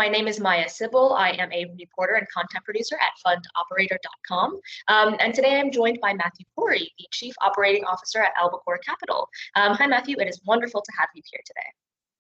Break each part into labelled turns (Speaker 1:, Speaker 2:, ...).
Speaker 1: my name is Maya Sybil. I am a reporter and content producer at fundoperator.com. And today I'm joined by Matthew Courey, the Chief Operating Officer at AlbaCore Capital. Hi, Matthew. It is wonderful to have you here today.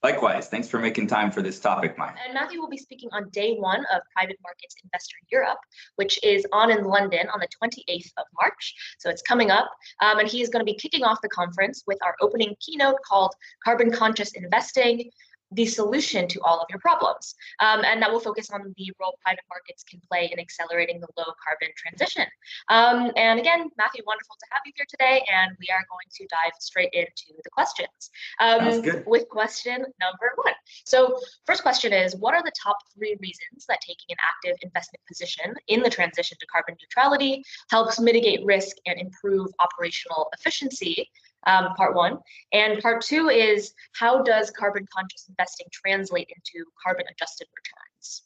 Speaker 2: Likewise. Thanks for making time for this topic, Maya.
Speaker 1: And Matthew will be speaking on day one of Private Markets Investor Europe, which is on in London on the 28th of March. So it's coming up. And he is going to be kicking off the conference with our opening keynote called Carbon Conscious Investing, the solution to all of your problems. And that will focus on the role private markets can play in accelerating the low carbon transition. And again, Matthew, wonderful to have you here today. And we are going to dive straight into the questions.
Speaker 2: Sounds good.
Speaker 1: With question number one. So first question is, what are the top 3 reasons that taking an active investment position in the transition to carbon neutrality helps mitigate risk and improve operational efficiency? Part 1. And part 2 is, how does carbon conscious investing translate into carbon adjusted returns?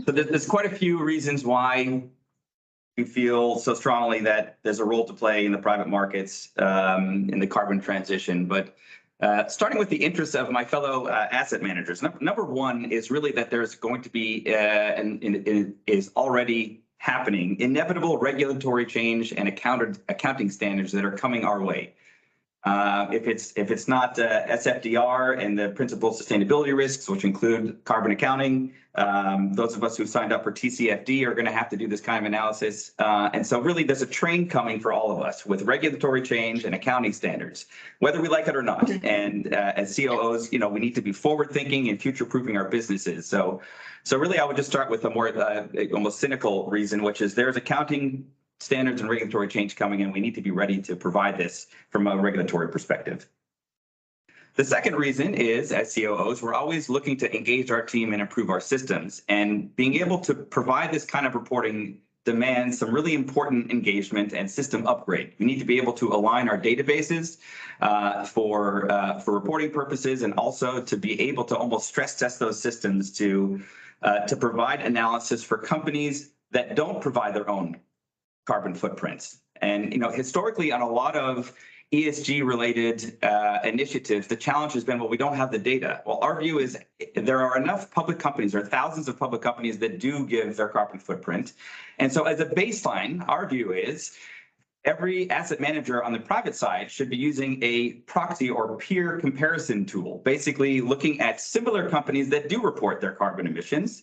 Speaker 2: So there's quite a few reasons why we feel so strongly that there's a role to play in the private markets in the carbon transition. But starting with the interests of my fellow asset managers, number 1 is really that there's going to be, and is already happening, inevitable regulatory change and accounting standards that are coming our way. If it's not SFDR and the principal sustainability risks, which include carbon accounting, those of us who signed up for TCFD are going to have to do this kind of analysis. And so really there's a train coming for all of us with regulatory change and accounting standards, whether we like it or not. And as COOs, we need to be forward thinking and future proofing our businesses. So really I would just start with a more almost cynical reason, which is there's accounting standards and regulatory change coming in. We need to be ready to provide this from a regulatory perspective. The second reason is, as COOs, we're always looking to engage our team and improve our systems. And being able to provide this kind of reporting demands some really important engagement and system upgrade. We need to be able to align our databases for reporting purposes, and also to be able to almost stress test those systems to provide analysis for companies that don't provide their own carbon footprints. And historically on a lot of ESG related initiatives, the challenge has been, well, we don't have the data. Well, our view is there are enough public companies, there are thousands of public companies that do give their carbon footprint. And so as a baseline, our view is every asset manager on the private side should be using a proxy or peer comparison tool, basically looking at similar companies that do report their carbon emissions.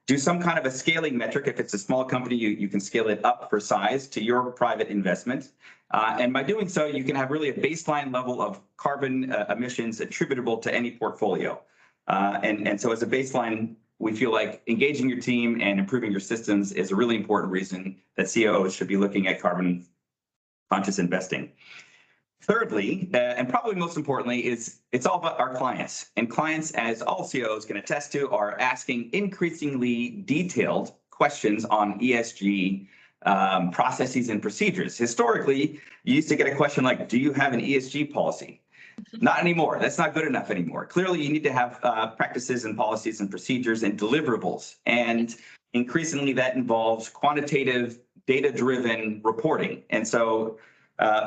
Speaker 2: Do some kind of a scaling metric. If it's a small company, you can scale it up for size to your private investment. And by doing so, you can have really a baseline level of carbon emissions attributable to any portfolio. And so as a baseline, we feel like engaging your team and improving your systems is a really important reason that COOs should be looking at carbon conscious investing. Thirdly, and probably most importantly, is it's all about our clients. And clients, as all COOs can attest to, are asking increasingly detailed questions on ESG processes and procedures. Historically, you used to get a question like, do you have an ESG policy? Not anymore. That's not good enough anymore. Clearly, you need to have practices and policies and procedures and deliverables. And increasingly, that involves quantitative, data-driven reporting. And so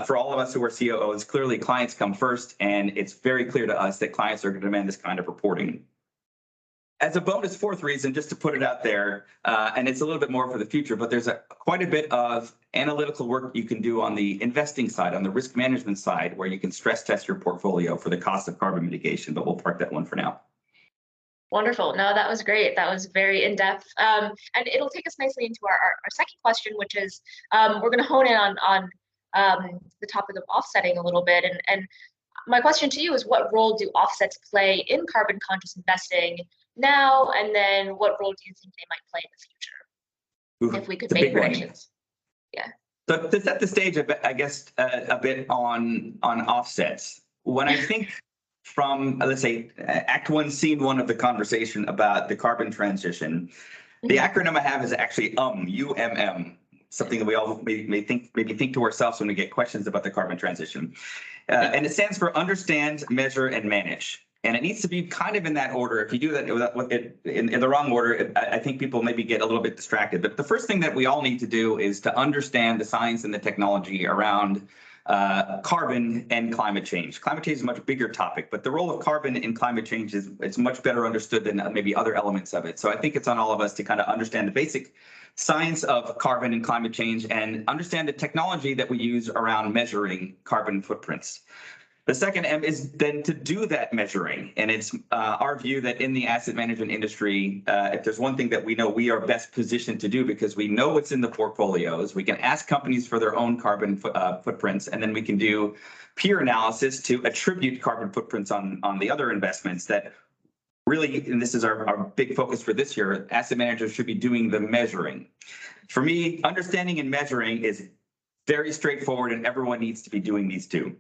Speaker 2: for all of us who are COOs, clearly clients come first, and it's very clear to us that clients are going to demand this kind of reporting. As a bonus 4th reason, just to put it out there, and it's a little bit more for the future, but there's quite a bit of analytical work you can do on the investing side, on the risk management side, where you can stress test your portfolio for the cost of carbon mitigation, but we'll park that one for now.
Speaker 1: Wonderful. No, that was great. That was very in-depth. And it'll take us nicely into our second question, which is we're going to hone in on the topic of offsetting a little bit. And my question to you is, what role do offsets play in carbon conscious investing now? And then what role do you think they might play in the future? If we could make predictions. Yeah.
Speaker 2: So to set the stage, I guess, a bit on offsets. When I think from, let's say, Act 1, Scene 1 of the conversation about the carbon transition, the acronym I have is actually UMM. Something that we all maybe think to ourselves when we get questions about the carbon transition. And it stands for understand, measure, and manage. And it needs to be kind of in that order. If you do that in the wrong order, I think people maybe get a little bit distracted. But the first thing that we all need to do is to understand the science and the technology around carbon and climate change. Climate change is a much bigger topic, but the role of carbon in climate change is much better understood than maybe other elements of it. So I think it's on all of us to kind of understand the basic science of carbon and climate change and understand the technology that we use around measuring carbon footprints. The second M is then to do that measuring. And it's our view that in the asset management industry, if there's one thing that we know we are best positioned to do because we know what's in the portfolios, we can ask companies for their own carbon footprints, and then we can do peer analysis to attribute carbon footprints on the other investments that really, and this is our big focus for this year, asset managers should be doing the measuring. For me, understanding and measuring is very straightforward, and everyone needs to be doing these two.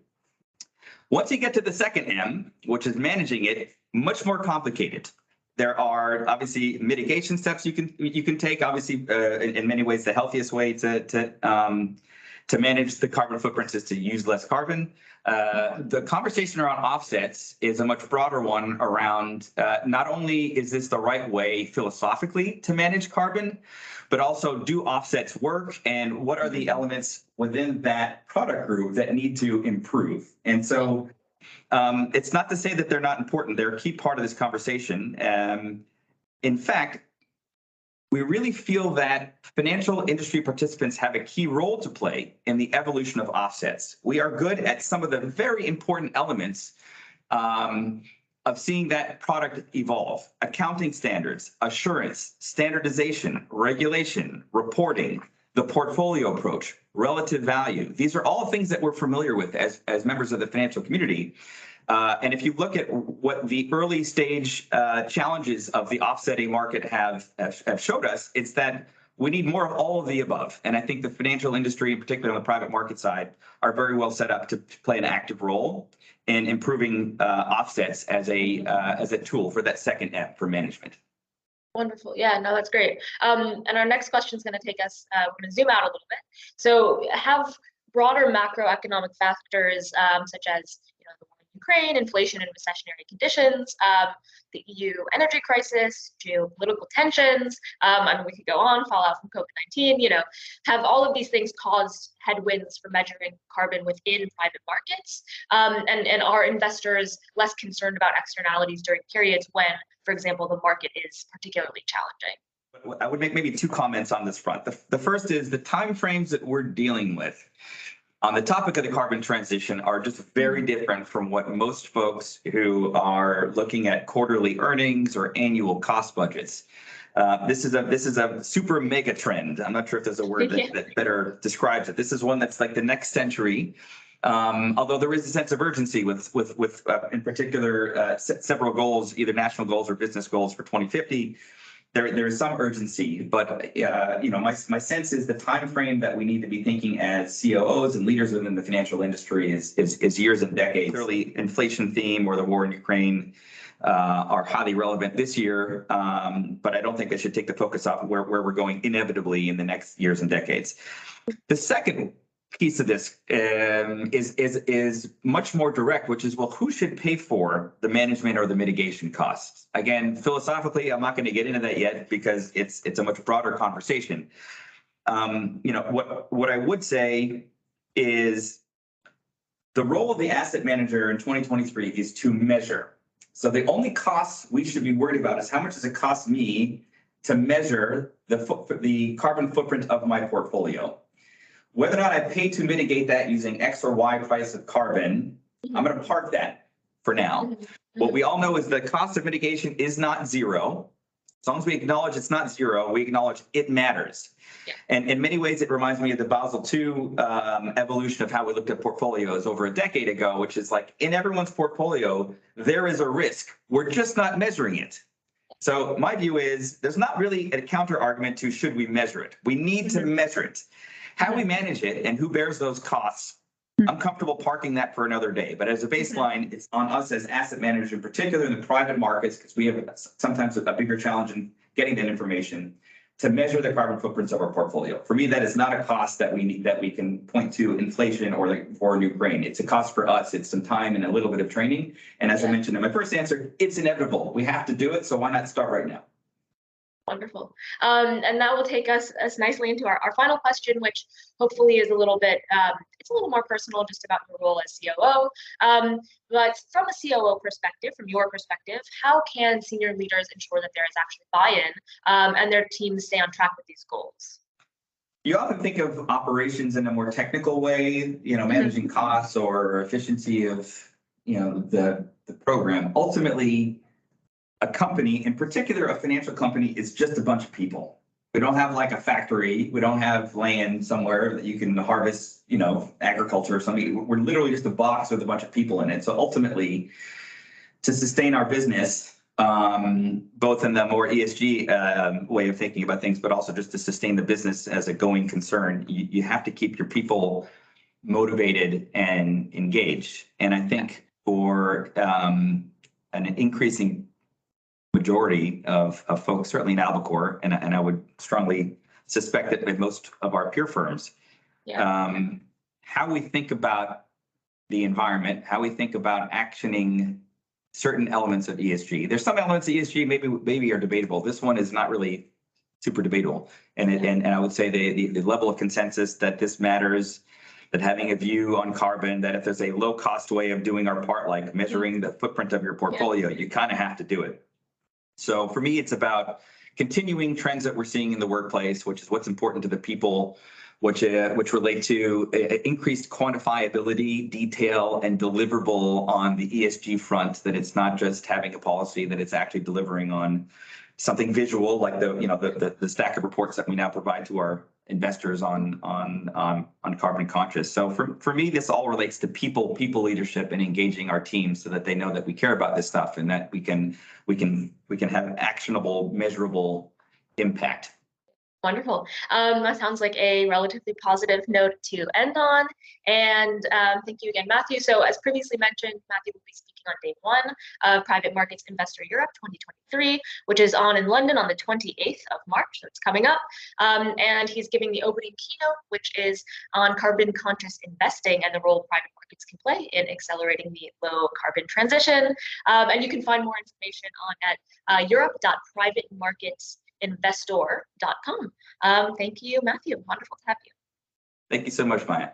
Speaker 2: Once you get to the second M, which is managing it, much more complicated. There are obviously mitigation steps you can take. Obviously, in many ways, the healthiest way to manage the carbon footprints is to use less carbon. The conversation around offsets is a much broader one around not only is this the right way philosophically to manage carbon, but also do offsets work and what are the elements within that product group that need to improve. And so it's not to say that they're not important. They're a key part of this conversation. In fact, we really feel that financial industry participants have a key role to play in the evolution of offsets. We are good at some of the very important elements of seeing that product evolve: accounting standards, assurance, standardization, regulation, reporting, the portfolio approach, relative value. These are all things that we're familiar with as members of the financial community. And if you look at what the early stage challenges of the offsetting market have showed us, it's that we need more of all of the above. And I think the financial industry, in particular on the private market side, are very well set up to play an active role in improving offsets as a tool for that second M for management.
Speaker 1: Wonderful. Yeah, no, that's great. And our next question is going to take us, we're going to zoom out a little bit. So have broader macroeconomic factors such as the war in Ukraine, inflation and recessionary conditions, the EU energy crisis, geopolitical tensions, and we could go on, fallout from COVID-19, have all of these things caused headwinds for measuring carbon within private markets? And are investors less concerned about externalities during periods when, for example, the market is particularly challenging?
Speaker 2: I would make maybe two comments on this front. The first is the timeframes that we're dealing with on the topic of the carbon transition are just very different from what most folks who are looking at quarterly earnings or annual cost budgets. This is a super mega trend. I'm not sure if there's a word that better describes it. This is one that's like the next century. Although there is a sense of urgency with in particular several goals, either national goals or business goals for 2050. There is some urgency, but my sense is the time frame that we need to be thinking as COOs and leaders within the financial industry is years and decades. Clearly, inflation theme or the war in Ukraine are highly relevant this year, but I don't think they should take the focus off where we're going inevitably in the next years and decades. The second piece of this is much more direct, which is, well, who should pay for the management or the mitigation costs? Again, philosophically, I'm not going to get into that yet because it's a much broader conversation. What I would say is the role of the asset manager in 2023 is to measure. So the only costs we should be worried about is how much does it cost me to measure the carbon footprint of my portfolio. Whether or not I pay to mitigate that using X or Y price of carbon, I'm going to park that for now. What we all know is the cost of mitigation is not zero. As long as we acknowledge it's not zero, we acknowledge it matters. Yeah. And in many ways, it reminds me of the Basel II evolution of how we looked at portfolios over a decade ago, which is like in everyone's portfolio, there is a risk. We're just not measuring it. So my view is there's not really a counter argument to should we measure it. We need to measure it. How we manage it and who bears those costs, I'm comfortable parking that for another day. But as a baseline, it's on us as asset managers, in particular in the private markets, because we have sometimes a bigger challenge in getting that information to measure the carbon footprints of our portfolio. For me, that is not a cost that we can point to inflation or the war in Ukraine. It's a cost for us. It's some time and a little bit of training. And as I mentioned in my first answer, it's inevitable. We have to do it. So why not start right now?
Speaker 1: Wonderful. And that will take us nicely into our final question, which hopefully is a little bit, it's a little more personal, just about your role as COO. But from a COO perspective, from your perspective, how can senior leaders ensure that there is actually buy-in and their teams stay on track with these goals?
Speaker 2: You often think of operations in a more technical way, managing costs or efficiency of, the program. Ultimately, a company, in particular, a financial company, is just a bunch of people. We don't have like a factory. We don't have land somewhere that you can harvest, agriculture or something. We're literally just a box with a bunch of people in it. So ultimately, to sustain our business, both in the more ESG way of thinking about things, but also just to sustain the business as a going concern, you have to keep your people motivated and engaged. And I think for an increasing majority of folks, certainly in AlbaCore, and I would strongly suspect that with most of our peer firms, how we think about the environment, how we think about actioning certain elements of ESG. There's some elements of ESG maybe are debatable. This one is not really super debatable, and I would say the level of consensus that this matters, that having a view on carbon, that if there's a low cost way of doing our part, like measuring the footprint of your portfolio, you kind of have to do it. So for me, it's about continuing trends that we're seeing in the workplace, which is what's important to the people, which relate to increased quantifiability, detail, and deliverable on the ESG front. That it's not just having a policy, that it's actually delivering on something visual, like the stack of reports that we now provide to our investors on carbon conscious. So for me, this all relates to people leadership, and engaging our teams so that they know that we care about this stuff and that we can have actionable, measurable impact.
Speaker 1: Wonderful. That sounds like a relatively positive note to end on. And thank you again, Matthew. So as previously mentioned, Matthew will be speaking on day one of Private Markets Investor Europe 2023, which is on in London on the 28th of March. So it's coming up. And he's giving the opening keynote, which is on carbon conscious investing and the role private markets can play in accelerating the low carbon transition. And you can find more information on at europe.privatemarketsinvestor.com. Thank you, Matthew. Wonderful to have you.
Speaker 2: Thank you so much, Maya.